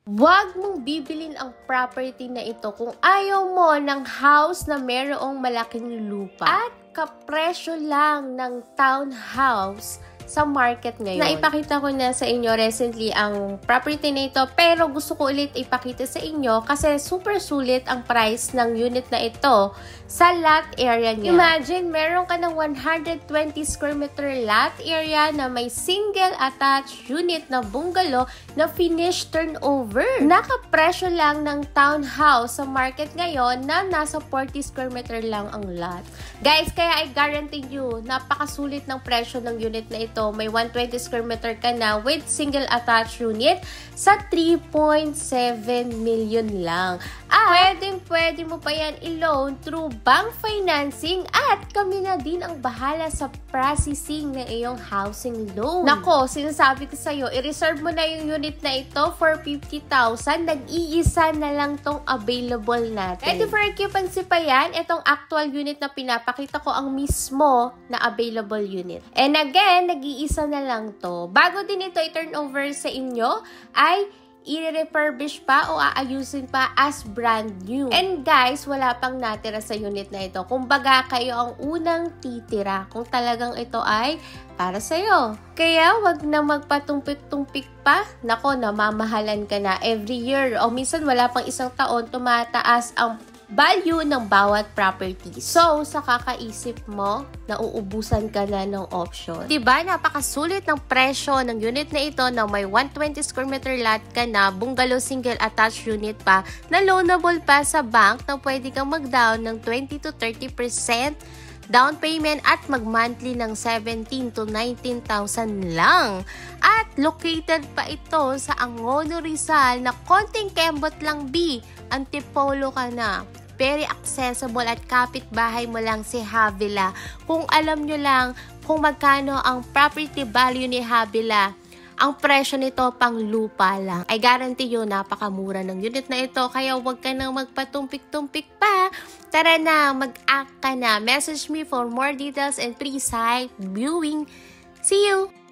Huwag mong bibilin ang property na ito kung ayaw mo ng house na mayroong malaking lupa. At kapresyo lang ng townhouse sa market ngayon. Naipakita ko na sa inyo recently ang property na ito, pero gusto ko ulit ipakita sa inyo kasi super sulit ang price ng unit na ito sa lot area niya. Imagine, meron ka ng 120 square meter lot area na may single attached unit na bungalow na finish turnover. Nakapresyo lang ng townhouse sa market ngayon na nasa 40 square meter lang ang lot. Guys, kaya I guarantee you, napakasulit ng presyo ng unit na ito. May 120 square meter ka na with single attached unit sa 3.7 million lang. At pwede mo pa yan i-loan through bank financing at kami na din ang bahala sa processing ng iyong housing loan. Nako, sinasabi ko sa'yo, i-reserve mo na yung unit na ito for 50,000. Nag-iisa na lang tong available natin. And for occupancy pa yan, itong actual unit na pinapakita ko ang mismo na available unit. And again, nag-iisa na lang to. Bago din ito i-turn over sa inyo, ay i-refurbish pa o aayusin pa as brand new. And guys, wala pang natira sa unit na ito. Kumbaga, kayo ang unang titira kung talagang ito ay para sa'yo. Kaya wag na magpatumpik-tumpik pa. Nako, namamahalan ka na every year. O minsan wala pang isang taon, tumataas ang value ng bawat property. So, sa kakaisip mo, nauubusan ka na ng option. Diba? Napakasulit ng presyo ng unit na ito na may 120 square meter lot ka na, bungalow single attached unit pa, na loanable pa sa bank na pwede kang mag-down ng 20 to 30% down payment at mag-monthly ng 17 to 19,000 lang. At located pa ito sa Angono, Rizal na konting kembot lang Antipolo ka na. Very accessible at kapitbahay mo lang si Havila. Kung alam nyo lang kung magkano ang property value ni Havila, ang presyo nito pang lupa lang. I guarantee you, napakamura ng unit na ito. Kaya huwag ka nang magpatumpik-tumpik pa. Tara na, mag-act ka na. Message me for more details and free site viewing. See you!